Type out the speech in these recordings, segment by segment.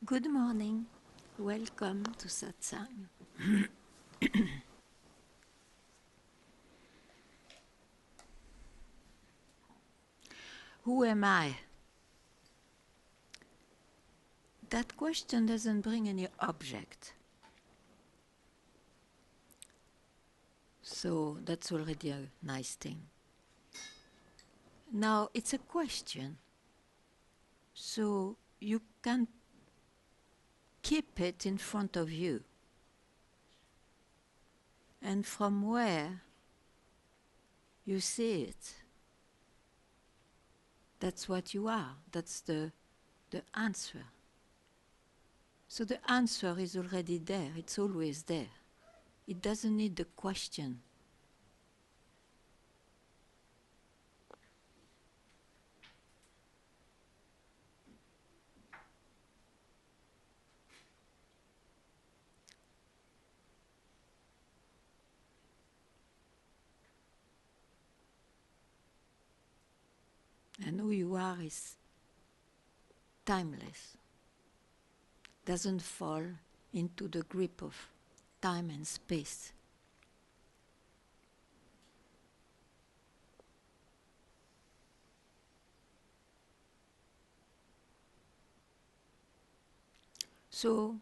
Good morning. Welcome to Satsang. Who am I? That question doesn't bring any object. So that's already a nice thing. Now it's a question. So you can keep it in front of you. And from where you see it, that's what you are. That's the answer. So the answer is already there. It's always there. It doesn't need the question. And who you are is timeless. Doesn't fall into the grip of time and space. So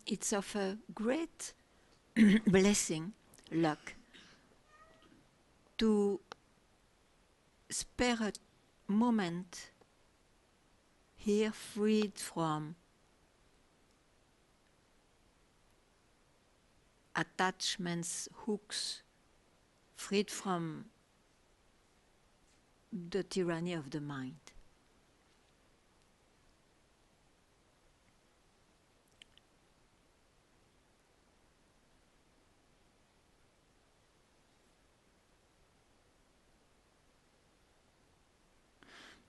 it's of a great blessing, luck, to spare a moment here freed from attachments, hooks, freed from the tyranny of the mind.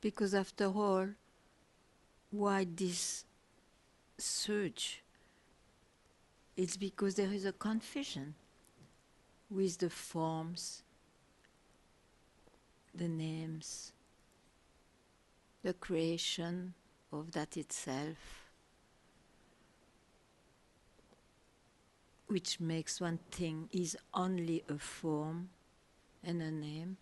Because after all, why this surge? It's because there is a confusion with the forms, the names, the creation of that itself, which makes one thing is only a form and a name.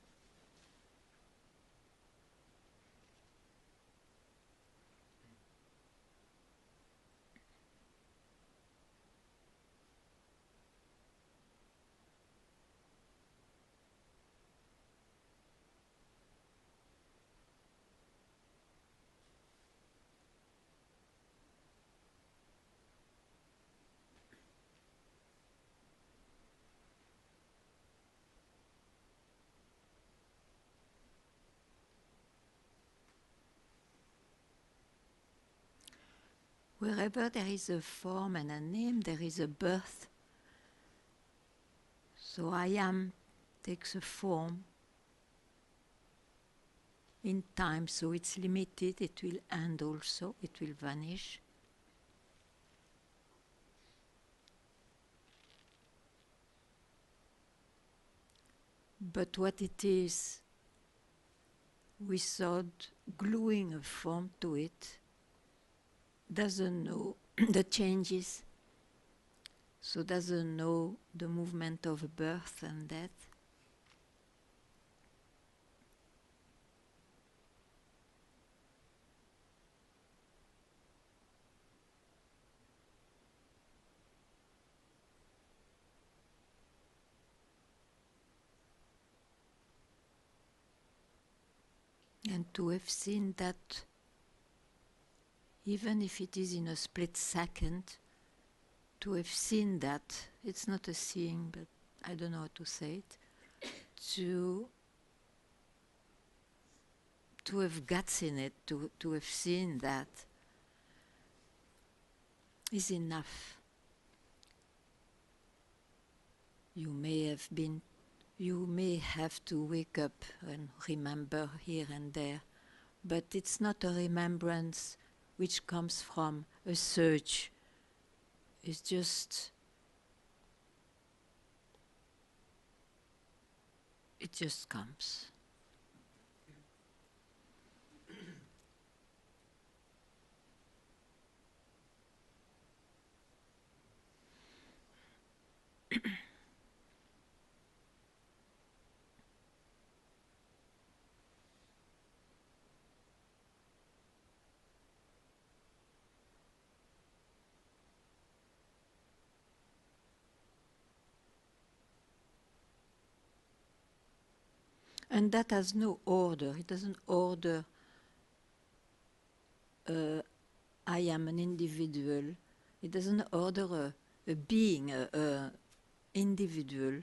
Wherever there is a form and a name, there is a birth. So I am takes a form in time, so it's limited, it will end also, it will vanish. But what it is, without gluing a form to it, doesn't know the changes, so doesn't know the movement of birth and death. And to have seen that, even if it is in a split second, to have seen that, it's not a seeing, but I don't know how to say it, to have guts in it, to have seen that is enough. You may have to wake up and remember here and there, but it's not a remembrance which comes from a search. It's just, it just comes. And that has no order. It doesn't order, I am an individual. It doesn't order a being, a individual,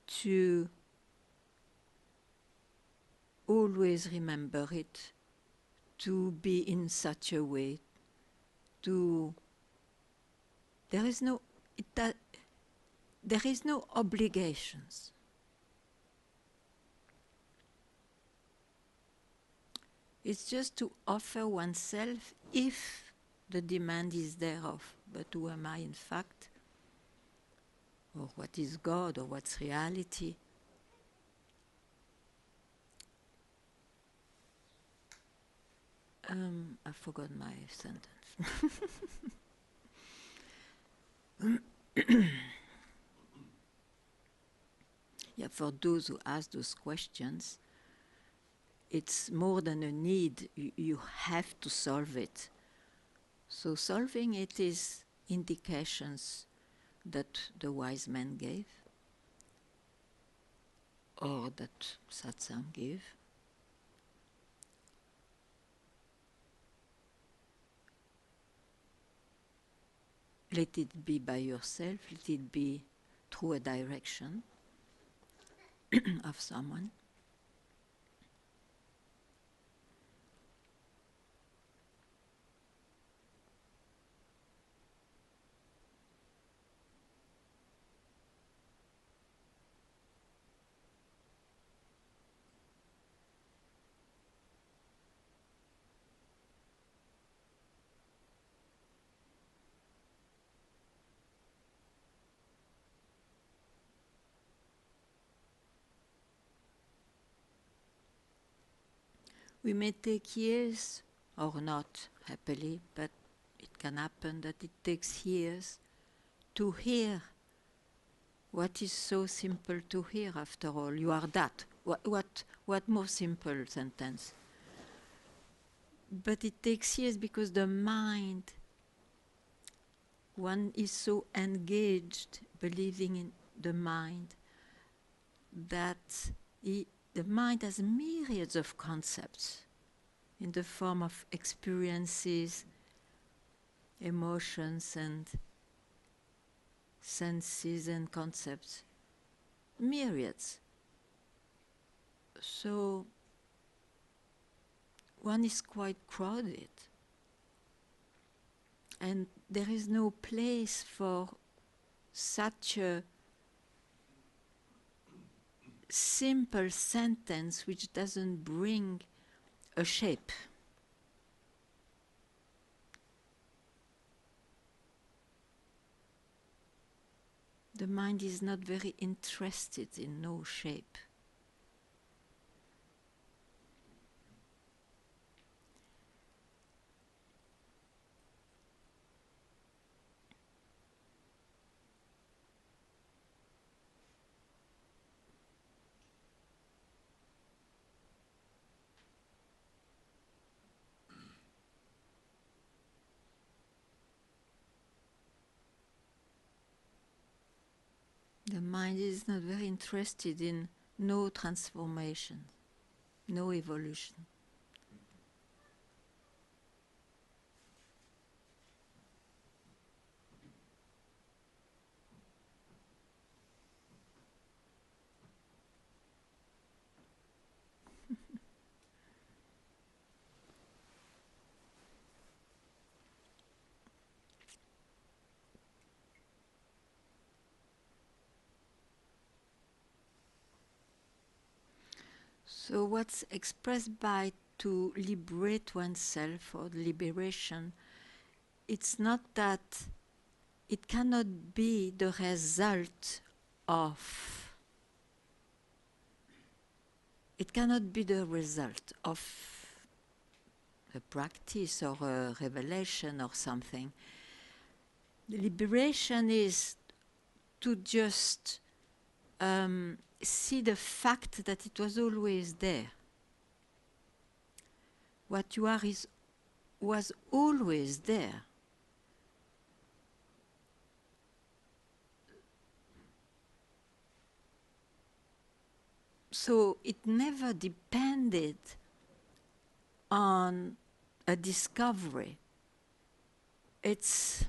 to always remember it, to be in such a way, to... There is no... there is no obligations. It's just to offer oneself if the demand is thereof. But who am I in fact? Or what is God? Or what's reality? I forgot my sentence. Yeah, for those who ask those questions, it's more than a need. You have to solve it. So solving it is indications that the wise men gave, or that Satsang gave. Let it be by yourself, let it be through a direction of someone. We may take years or not, happily, but it can happen that it takes years to hear what is so simple to hear after all. You are that. What more simple sentence? But it takes years because the mind, one is so engaged, believing in the mind, that the mind has myriads of concepts in the form of experiences, emotions and senses and concepts. Myriads. So one is quite crowded. And there is no place for such a simple sentence which doesn't bring a shape. The mind is not very interested in no shape. The mind is not very interested in no transformation, no evolution. So what's expressed by to liberate oneself or liberation, it's not that it cannot be the result of, it cannot be the result of a practice or a revelation or something. The liberation is to just see the fact that it was always there. What you are was always there. So it never depended on a discovery. It's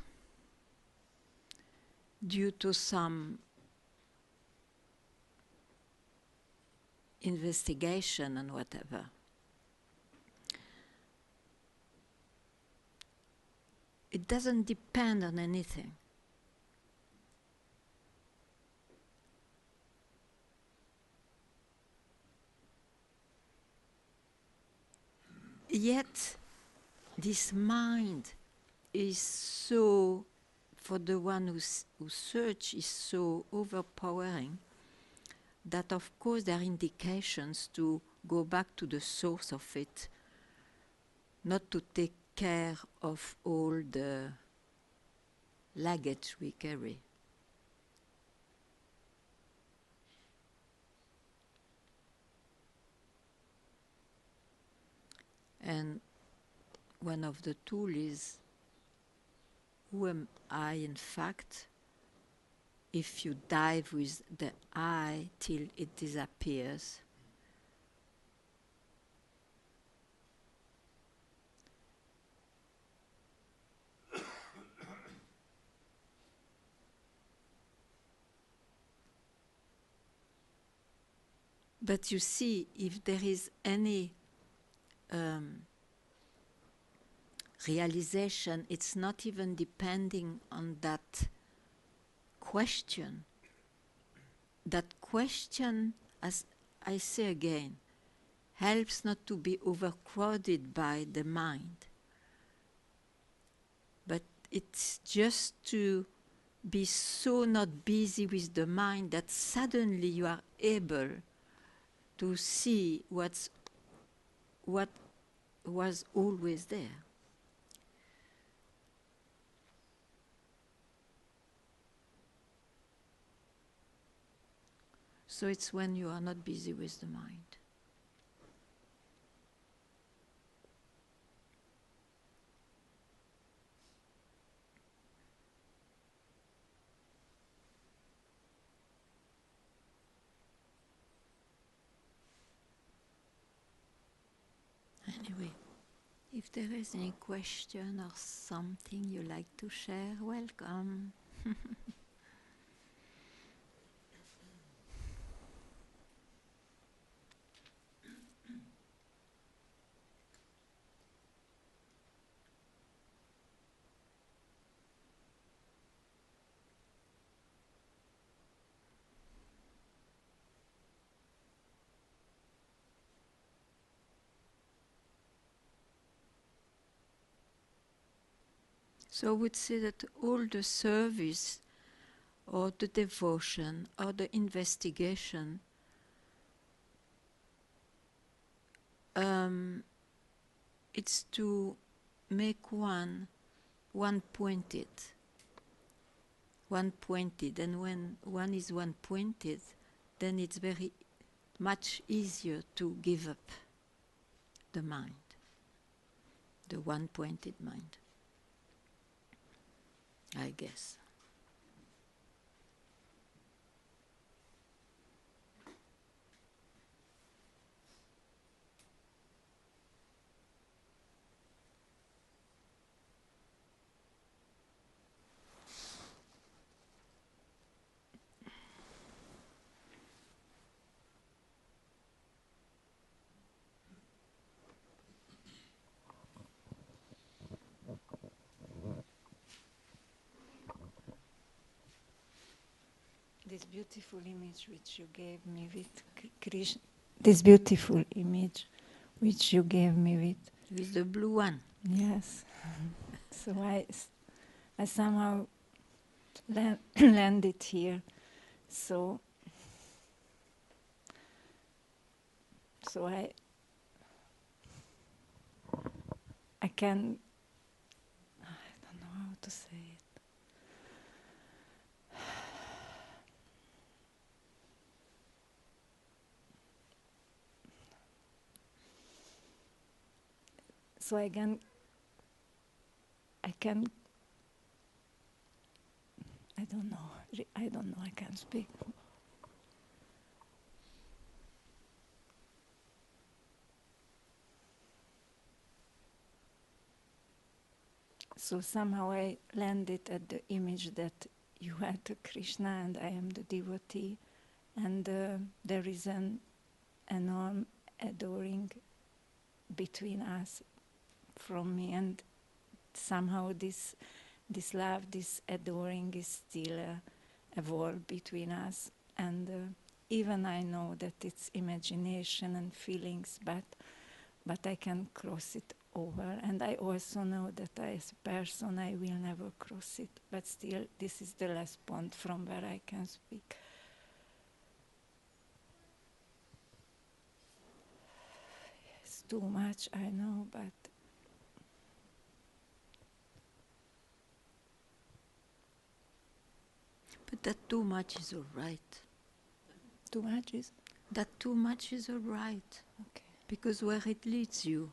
due to some investigation and whatever. It doesn't depend on anything. Yet, this mind is so, for the one who search, is so overpowering that of course there are indications to go back to the source of it, not to take care of all the luggage we carry. And one of the tools is, who am I in fact? If you dive with the I till it disappears, but you see, if there is any realization, it's not even depending on that question. That question, as I say again, helps not to be overcrowded by the mind. But it's just to be so not busy with the mind that suddenly you are able to see what was always there. So it's when you are not busy with the mind. Anyway, if there is any question or something you like to share, welcome. So I would say that all the service or the devotion or the investigation it's to make one pointed, and when one is one pointed, then it's very much easier to give up the mind, the one pointed mind, I guess. This beautiful image which you gave me with Krishna, this beautiful image which you gave me with the blue one. Yes. So I somehow landed here. So I can, I don't know how to say it. So I can, I don't know, I can't speak. So somehow I landed at the image that you are the Krishna and I am the devotee, and there is an enormous adoring between us from me, and somehow this love, this adoring is still a wall between us, and even I know that it's imagination and feelings, but I can cross it over, and I also know that as a person I will never cross it, but still this is the last point from where I can speak. It's too much, I know, but that too much is all right. too much is? That too much is all right. Okay. Because where it leads you,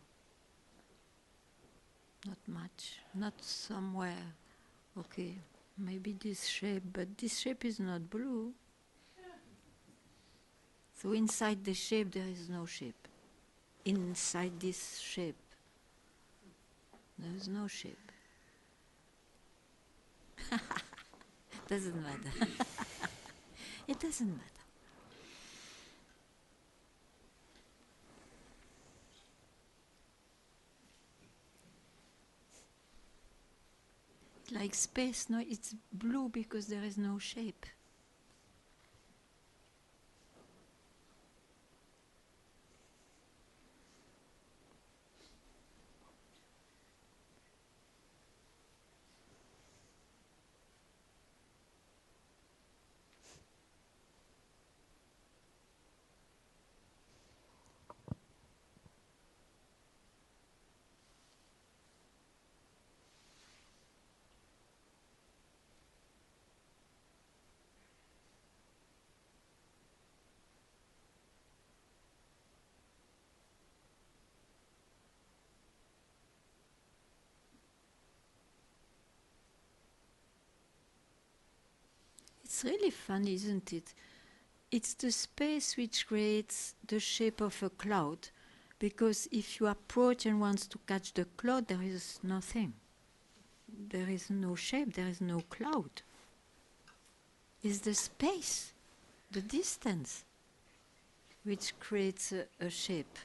not much, not somewhere. Okay, maybe this shape, but this shape is not blue. So inside the shape there is no shape. Inside this shape, there is no shape. Doesn't matter. It doesn't matter. Like space, no, it's blue because there is no shape. It's really fun, isn't it? It's the space which creates the shape of a cloud, because if you approach and want to catch the cloud, there is nothing. There is no shape, there is no cloud. It's the space, the distance, which creates a shape.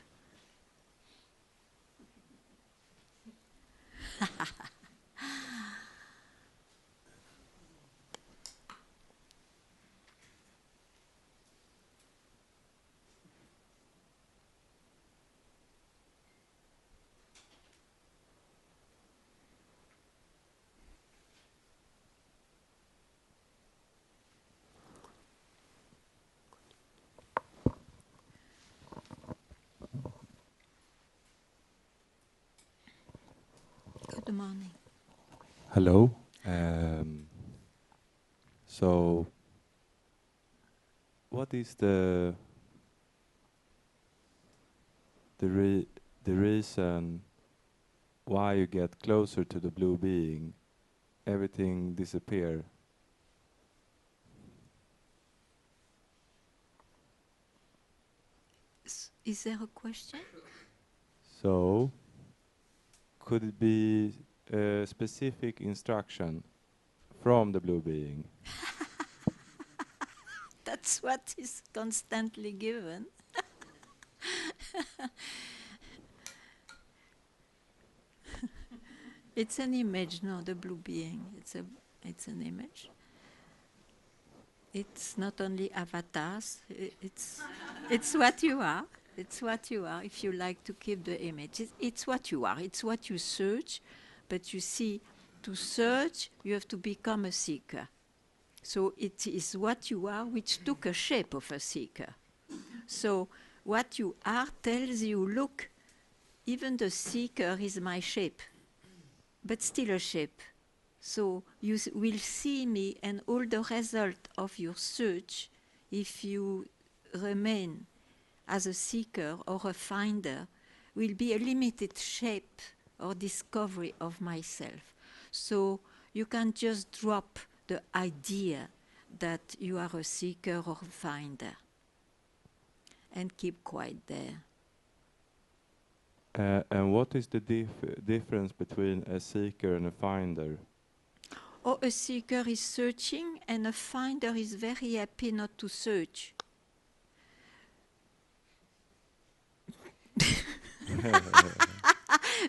Good morning. Hello. So, what is the reason why you get closer to the blue being, everything disappear? Is there a question? So, could it be a specific instruction from the blue being? That's what is constantly given. It's an image, no, the blue being. It's an image. It's not only avatars. It's what you are. It's what you are. If you like to keep the image, it's what you are. It's what you search. But you see, to search, you have to become a seeker. So it is what you are which took a shape of a seeker. So what you are tells you, look, even the seeker is my shape, but still a shape. So you will see me, and all the result of your search, if you remain as a seeker or a finder, will be a limited shape or discovery of myself. So you can just drop the idea that you are a seeker or a finder and keep quiet there. And what is the difference between a seeker and a finder? Oh, a seeker is searching and a finder is very happy not to search.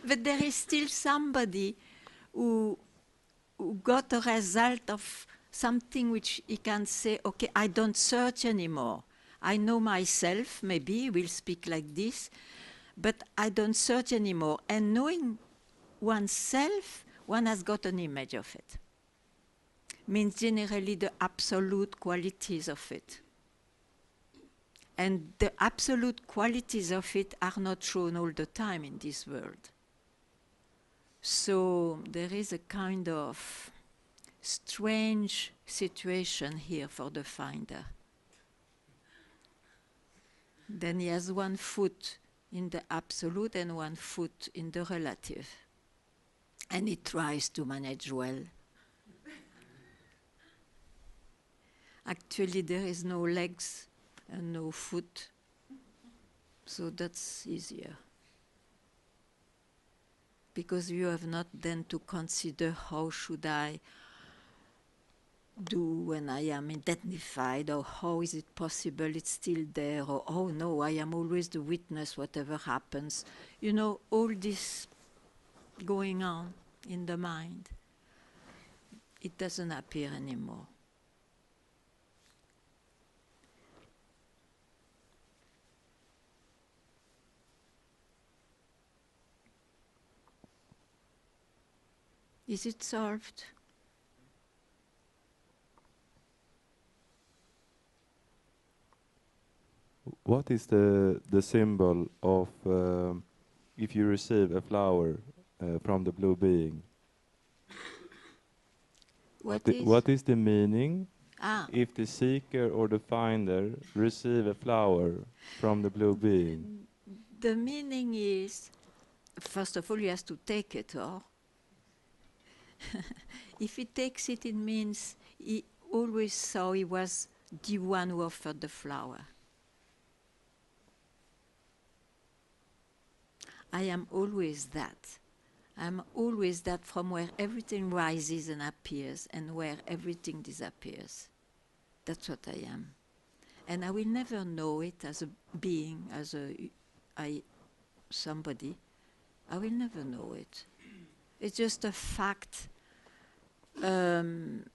But there is still somebody who got a result of something which he can say, okay, I don't search anymore. I know myself, maybe we'll speak like this, but I don't search anymore. And knowing oneself, one has got an image of it. Means generally the absolute qualities of it. And the absolute qualities of it are not shown all the time in this world. So there is a kind of strange situation here for the finder. Then he has one foot in the absolute and one foot in the relative. And he tries to manage well. Actually, there is no legs and no foot, so that's easier. Because you have not then to consider how should I do when I am identified, or how is it possible it's still there, or oh no, I am always the witness whatever happens. You know, all this going on in the mind, it doesn't appear anymore. Is it solved? What is the symbol of if you receive a flower from the blue being? What is the meaning if the seeker or the finder receive a flower from the blue being? The meaning is, first of all, he has to take it, or if he takes it, it means he always saw he was the one who offered the flower. I am always that. I'm always that, from where everything rises and appears and where everything disappears. That's what I am. And I will never know it as a being, as somebody. I will never know it. It's just a fact, an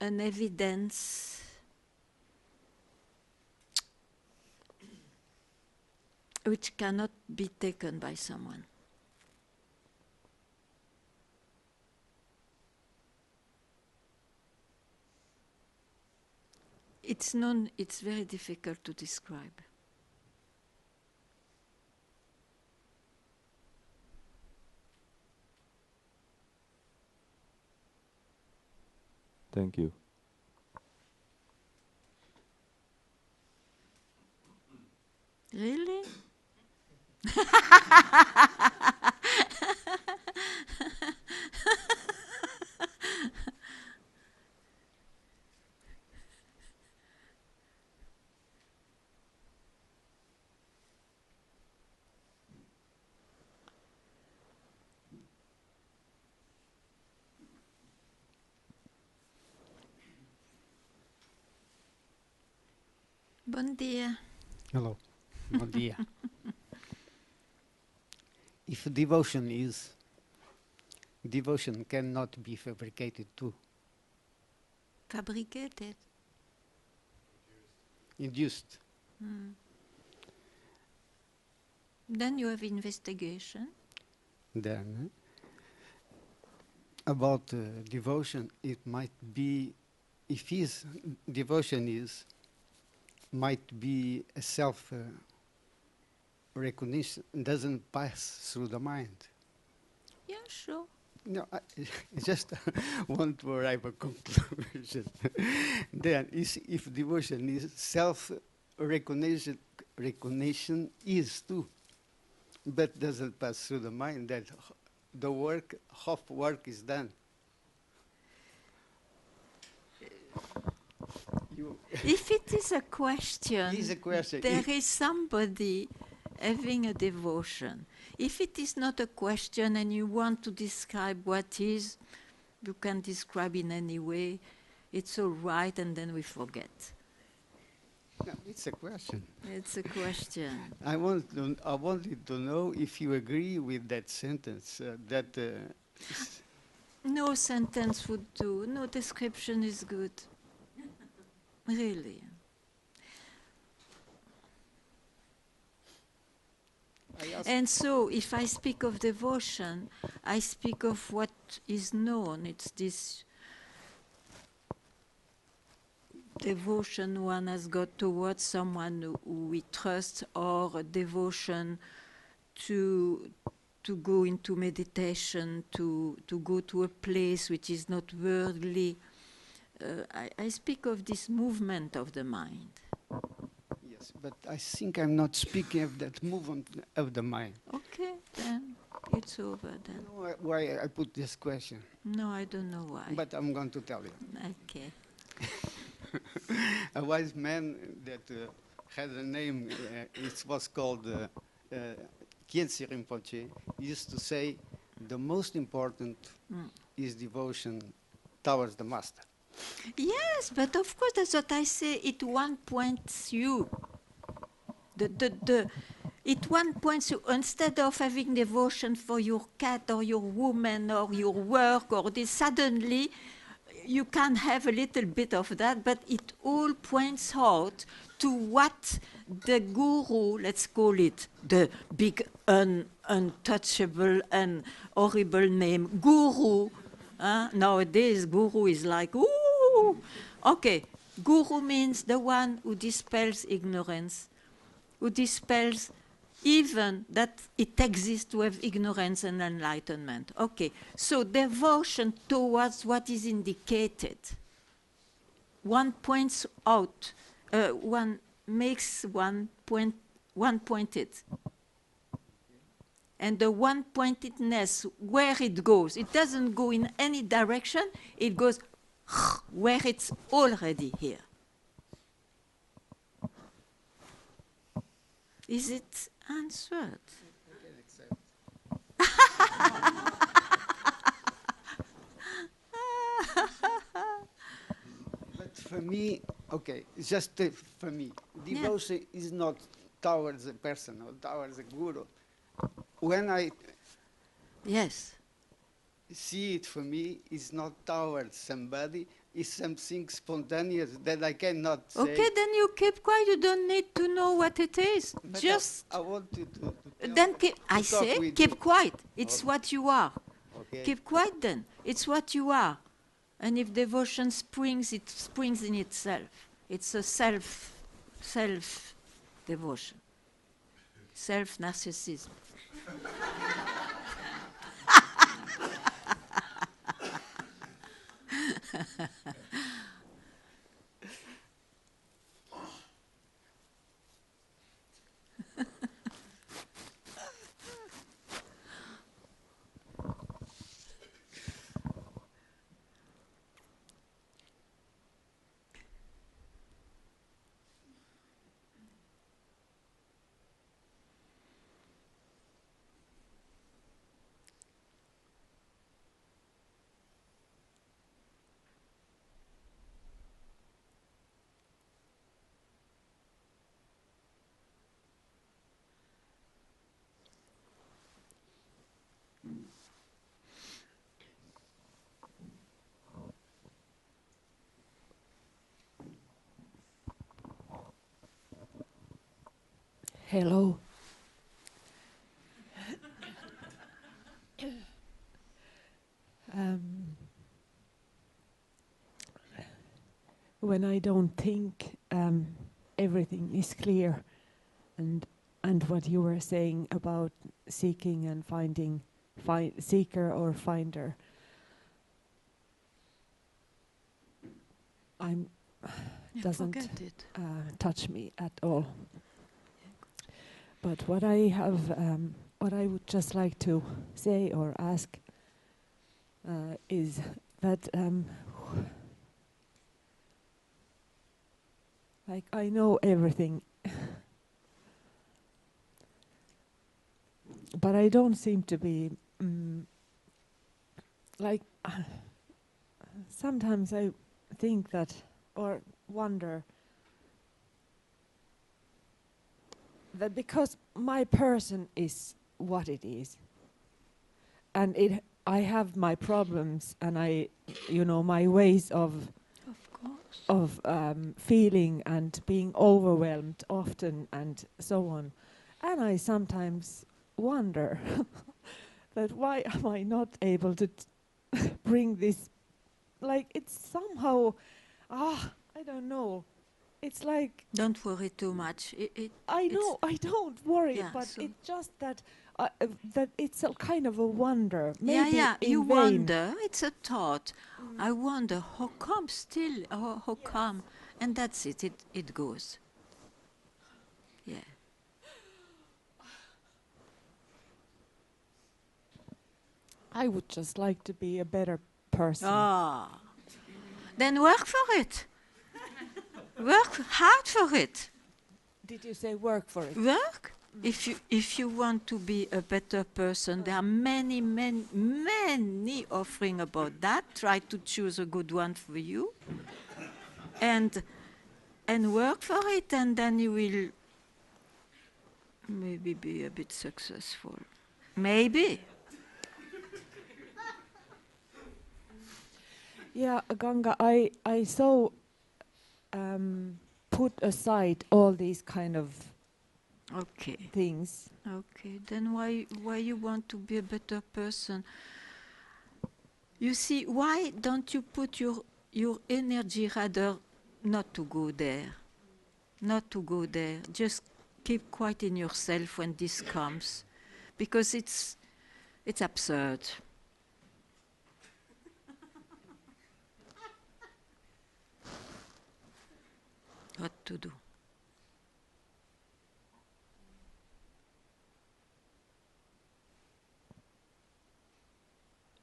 evidence which cannot be taken by someone. It's very difficult to describe. Thank you. Really? Bon dia. Hello. Bom dia. If devotion cannot be fabricated too. Fabricated. Induced. Then you have investigation. Then about devotion, it might be, if his devotion might be a self recognition, doesn't pass through the mind. Yeah, sure. No, I just want to arrive a conclusion. Then, if devotion is self-recognition, is too, but doesn't pass through the mind, that the work, half work is done. If it is a question, Is a question. there is somebody having a devotion. If it is not a question and you want to describe what is, you can describe in any way. It's all right, and then we forget. No, it's a question. It's a question. I wanted to know if you agree with that sentence, No sentence would do. No description is good. Really. And so, if I speak of devotion, I speak of what is known. It's this devotion one has got towards someone who we trust, or a devotion to go into meditation, to go to a place which is not worldly. I speak of this movement of the mind. Yes, but I think I'm not speaking of that movement of the mind. Okay, then it's over then. You know why I put this question? No, I don't know why. But I'm going to tell you. Okay. A wise man that had a name, it was called Khyentse Rinpoche, used to say, the most important is devotion towards the master. Yes, but of course that's what I say. It one points you. It one points you, instead of having devotion for your cat or your woman or your work or this, suddenly you can have a little bit of that, but it all points out to what the guru, let's call it the big untouchable and horrible name, guru. Nowadays, guru is like, ooh. Okay, guru means the one who dispels ignorance, who dispels even that it exists to have ignorance and enlightenment. Okay, so devotion towards what is indicated. One points out, one makes one pointed. And the one-pointedness, where it goes, it doesn't go in any direction, it goes where it's already here. Is it answered? But for me, okay, it's just for me, devotion is not towards a person or towards a guru. When I see it, for me, it's not towards somebody, it's something spontaneous that I cannot say. Okay, then you keep quiet, you don't need to know what it is. But Just I want you to then keep quiet. It's what you are. Okay. Keep quiet then. It's what you are. And if devotion springs, it springs in itself. It's a self devotion. Self-narcissism. Hello. When I don't think, everything is clear, and what you were saying about seeking and finding, seeker or finder, doesn't touch me at all. But what I have, what I would just like to say or ask is that, like, I know everything, but I don't seem to be like. Sometimes I think that, or wonder that because my person is what it is, and I have my problems, and my ways of course, feeling and being overwhelmed often and so on, and I sometimes wonder that why am I not able to bring this, like it's somehow, I don't know. It's like don't worry too much. I know I don't worry, yeah, but so it's just that that it's a kind of a wonder. yeah, Maybe yeah. You in vain. wonder. It's a thought. I wonder how come still, how come, and that's it. It goes. Yeah. I would just like to be a better person. Ah, then work for it. Work hard for it. Did you say work for it? Work. If you want to be a better person, there are many offering about that. Try to choose a good one for you, and work for it, and then you will maybe be a bit successful. Maybe. Yeah, Ganga, I so put aside all these kind of Okay. things. Okay. Then why you want to be a better person? You see, why don't you put your energy rather not to go there? Not to go there. Just keep quiet in yourself when this comes, because it's absurd. What to do?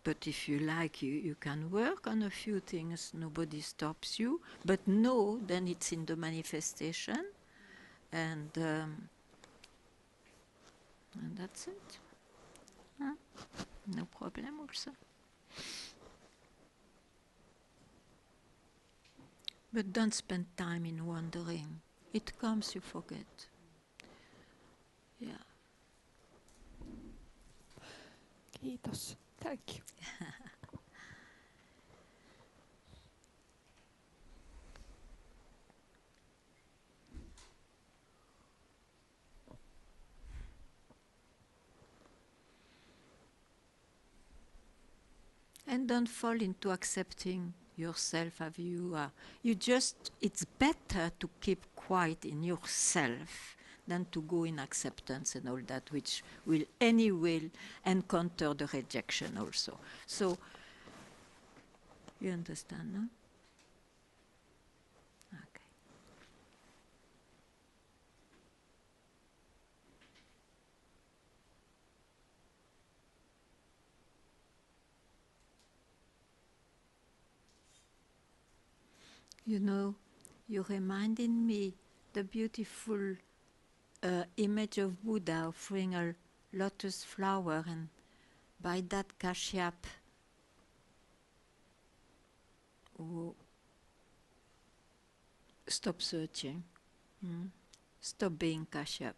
But if you like, you can work on a few things. Nobody stops you. But no, then it's in the manifestation, and that's it. Huh? No problem also. But don't spend time in wondering. It comes, you forget. Yeah. Kiitos. Thank you. And don't fall into accepting yourself as you are. It's better to keep quiet in yourself than to go in acceptance and all that, which will anyway encounter the rejection also. So, you understand, no? Okay. You know, you're reminding me the beautiful image of Buddha offering a lotus flower, and by that Kashyap, who stop searching, stop being Kashyap.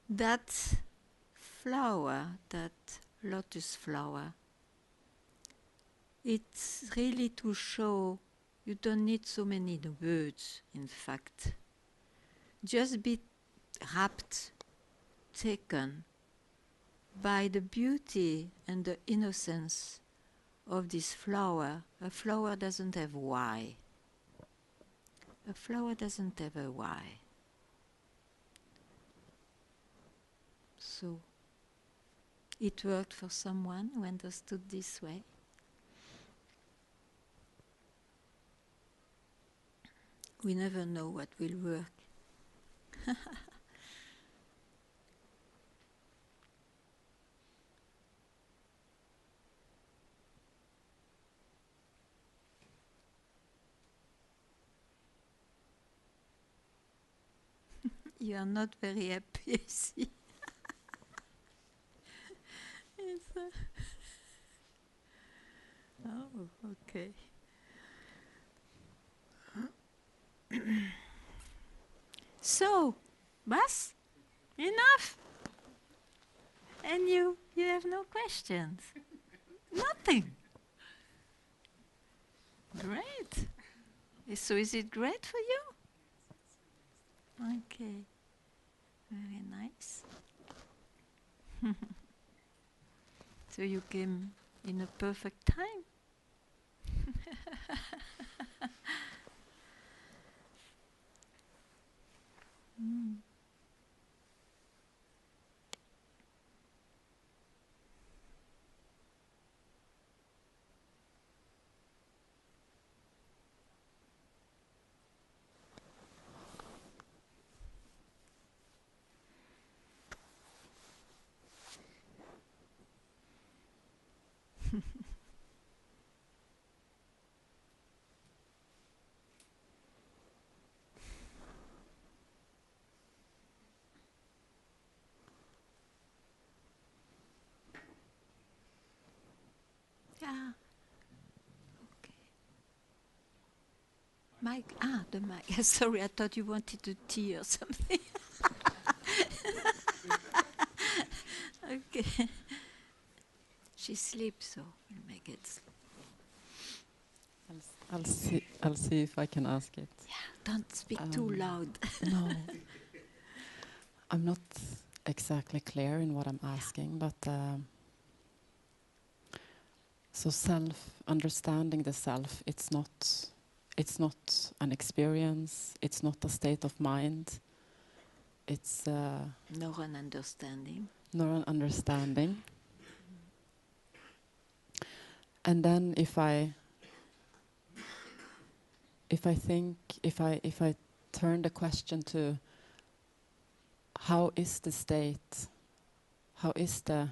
That flower, that lotus flower, it's really to show you don't need so many words, in fact. Just be rapt, taken by the beauty and the innocence of this flower. A flower doesn't have why. A flower doesn't have a why. So, it worked for someone who understood this way. We never know what will work. You are not very happy, I see. Oh, okay. So, Bas, enough. And you have no questions. Nothing. Great. So is it great for you? Okay. Very nice. So you came in a perfect time. Mm. Yeah. Okay. Mic. The mic. Sorry, I thought you wanted to tea or something. Okay. She sleeps, so we'll make it. I'll see if I can ask it. Yeah, don't speak too loud. No. I'm not exactly clear in what I'm asking, but so understanding the self, it's not an experience, it's not a state of mind, it's nor an understanding. Nor an understanding. And then if I turn the question to how is the state, how is the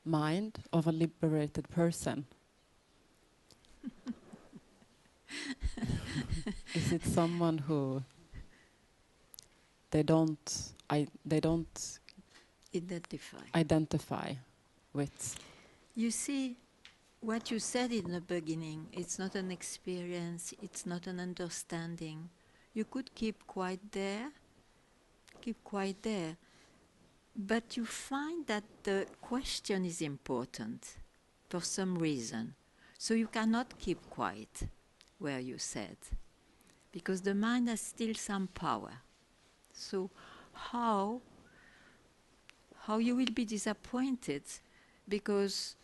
mind of a liberated person? Is it someone who they don't identify with? You see, what you said in the beginning, it's not an experience, it's not an understanding. You could keep quiet there, but you find that the question is important for some reason. So you cannot keep quiet where you said, because the mind has still some power. So how you will be disappointed because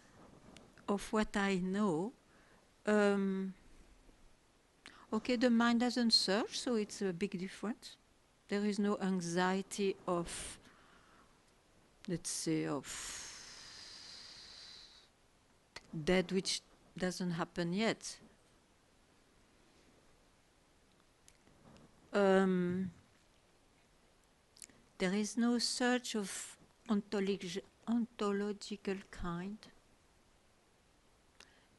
of what I know. Okay, the mind doesn't search, so it's a big difference. There is no anxiety of, let's say, of that which doesn't happen yet. There is no search of ontological kind,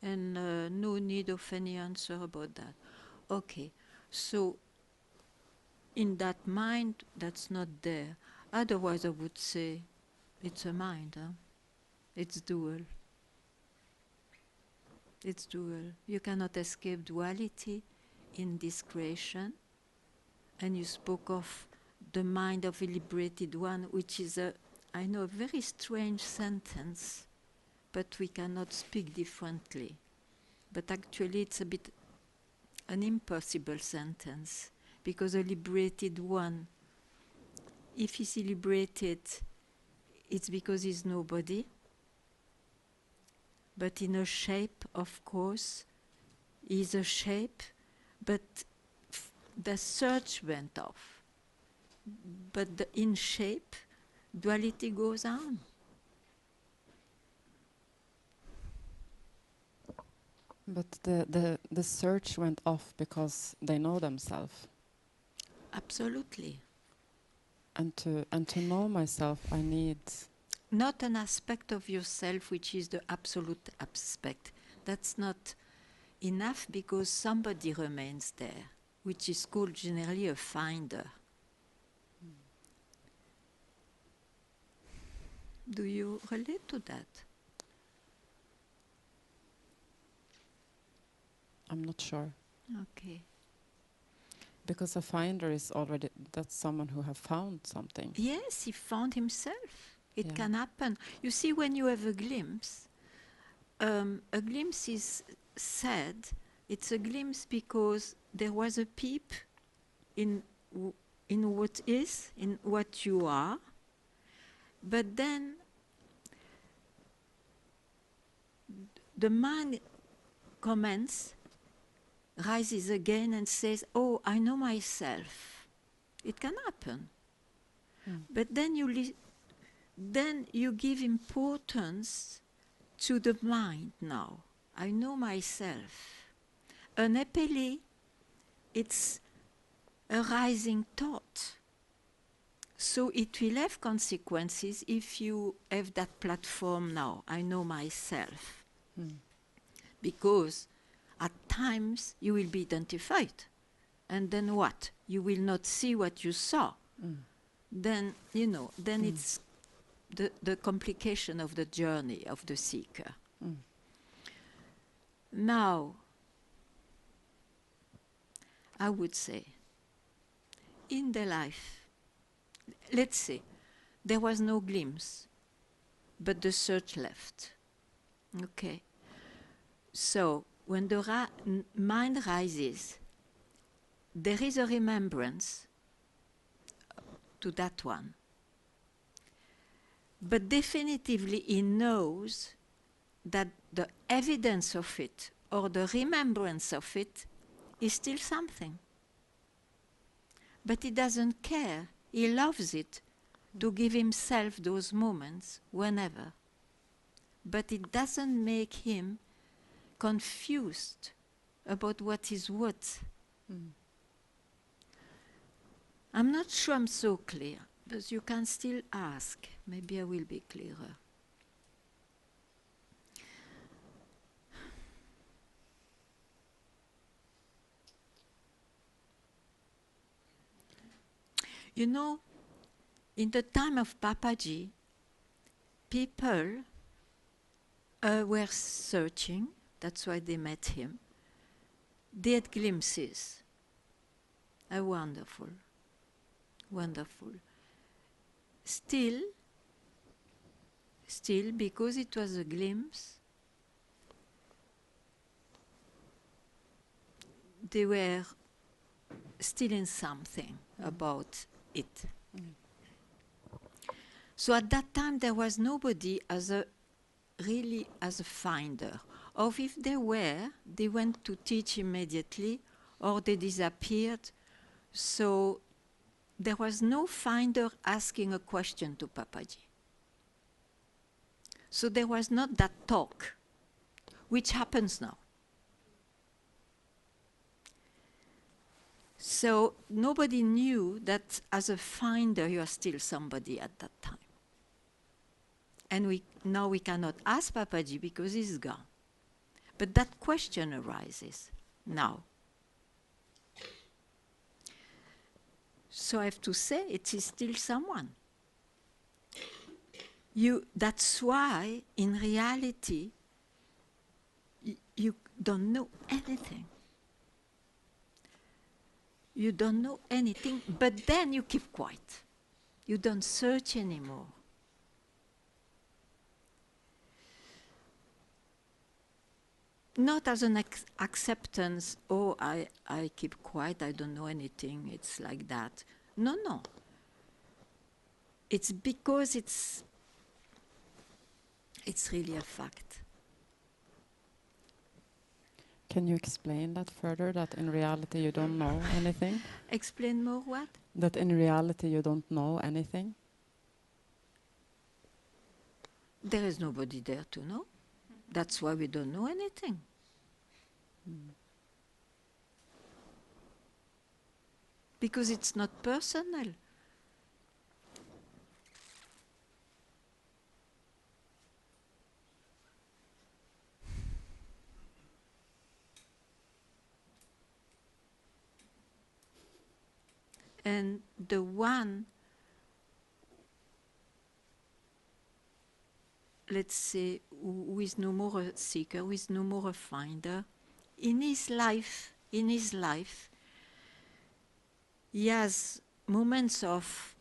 and no need of any answer about that. Okay, so in that mind, that's not there. Otherwise, I would say it's a mind. It's dual. It's dual. You cannot escape duality in this creation. And you spoke of the mind of a liberated one, which is I know, a very strange sentence, but we cannot speak differently. But actually it's a bit an impossible sentence, because a liberated one, if he's liberated, it's because he's nobody, but in a shape, of course, he's a shape, but the search went off. But in shape, duality goes on. But the search went off because they know themselves. Absolutely. And to know myself, I need not an aspect of yourself which is the absolute aspect. That's not enough, because somebody remains there, which is called generally a finder. Do you relate to that? I'm not sure. Okay. Because a finder is already, that's someone who have found something. Yes, he found himself. It Yeah. can happen. You see, when you have a glimpse is sad. It's a glimpse because there was a peep in what is, in what you are, but then the mind comments, rises again and says, "Oh, I know myself." It can happen. But then then you give importance to the mind now. I know myself. An epele, it's a rising thought. So it will have consequences if you have that platform now. I know myself. Because at times you will be identified. And then what? You will not see what you saw. Then, it's the complication of the journey of the seeker. Now, I would say, in the life, let's say, there was no glimpse, but the search left. Okay? So, when the mind rises, there is a remembrance to that one. But definitively he knows that the evidence of it or the remembrance of it is still something. But he doesn't care. He loves it to give himself those moments whenever. But it doesn't make him confused about what is what. I'm not sure I'm so clear, but you can still ask. Maybe I will be clearer. You know, in the time of Papaji, people were searching. That's why they met him. They had glimpses. Wonderful. Wonderful. Still, because it was a glimpse, they were still in something about it. So at that time there was nobody really as a finder. Or if they were, they went to teach immediately or they disappeared. So there was no finder asking a question to Papaji. So there was not that talk, which happens now. So nobody knew that as a finder you are still somebody at that time. And now we cannot ask Papaji because he's gone. But that question arises now. So I have to say it is still someone. That's why in reality you don't know anything. You don't know anything, but then you keep quiet. You don't search anymore. Not as an acceptance, oh, I keep quiet, I don't know anything, it's like that. No. It's because it's really a fact. Can you explain that further, that in reality you don't know anything? Explain more what? That in reality you don't know anything? There is nobody there to know. That's why we don't know anything. Because it's not personal. And the one let's say, who is no more a seeker, who is no more a finder, in his life, he has moments of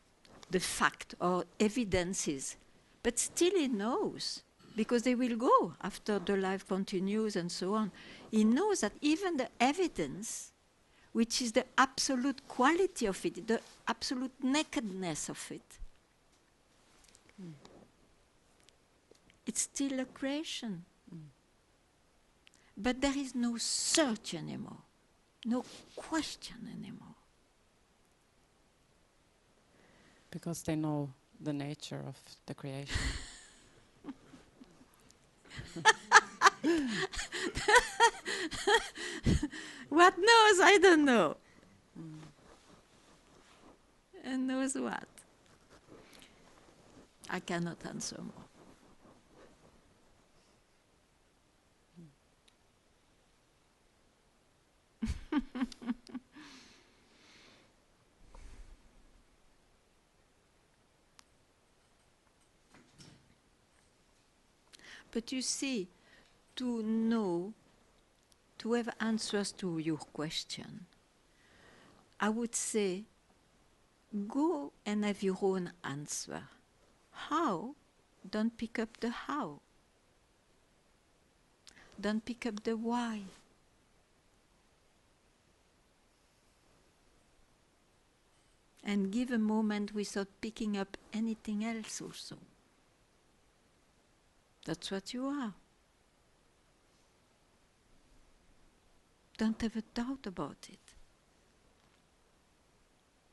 the fact or evidences, but still he knows, because they will go after the life continues and so on. He knows that even the evidence, which is the absolute quality of it, the absolute nakedness of it, it's still a creation. But there is no search anymore, no question anymore. Because they know the nature of the creation. What knows? I don't know. And knows what? I cannot answer more. But you see, to know, to have answers to your question, I would say, go and have your own answer. How? Don't pick up the how. Don't pick up the why. And give a moment without picking up anything else also. That's what you are. Don't have a doubt about it.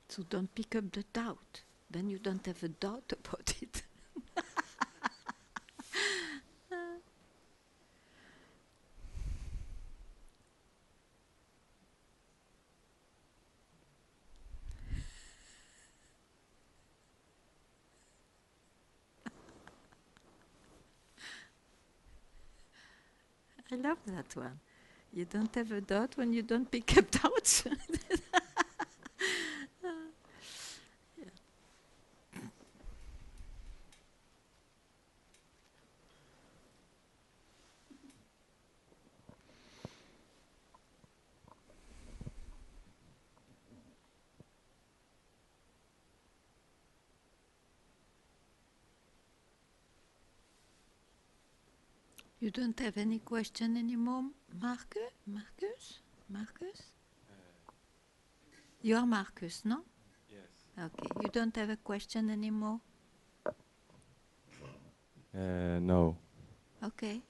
So don't pick up the doubt. Then you don't have a doubt about it. I love that one. You don't have a doubt when you don't pick up doubts. You don't have any question anymore, Marcus? You are Marcus, no? Yes. Okay. You don't have a question anymore? No. Okay.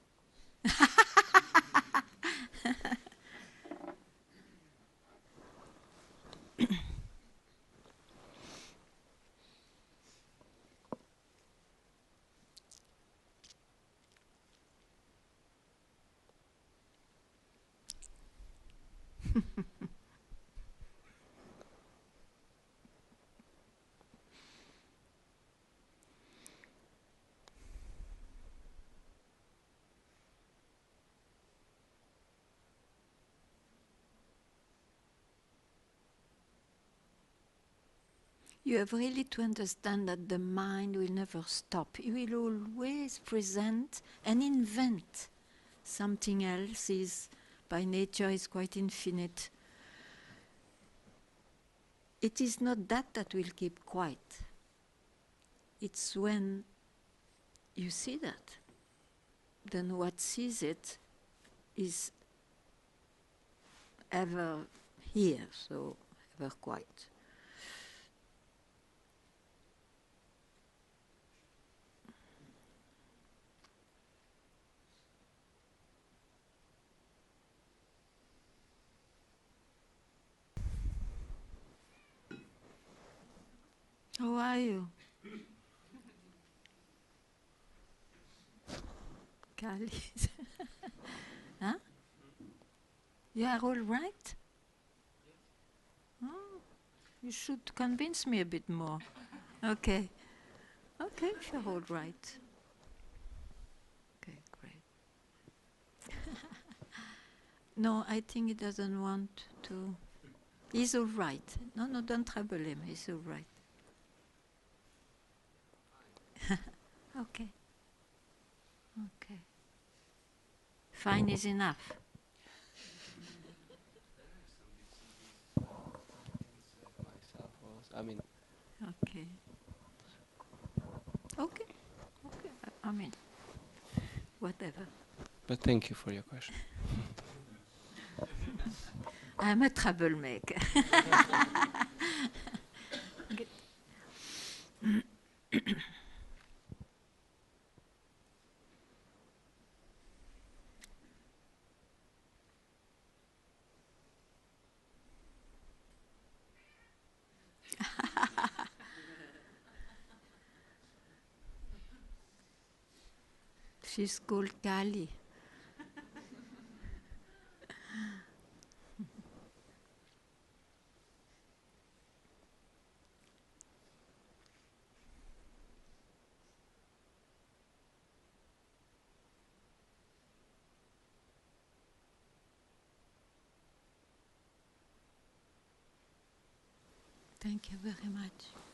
You have really to understand that the mind will never stop. It will always present and invent something else. Is by nature is quite infinite. It is not that will keep quiet. It's when you see that, then what sees it is ever here, so ever quiet. How are you? Kali. Huh? You are all right? Oh, you should convince me a bit more. Okay. Okay, if you're all right. Okay, great. No, I think he doesn't want to. He's all right. No, don't trouble him. He's all right. Okay. Okay. Fine is enough. I mean. Okay. Okay. Okay. I mean, whatever. But thank you for your question. I'm a troublemaker. She's called Kali. Thank you very much.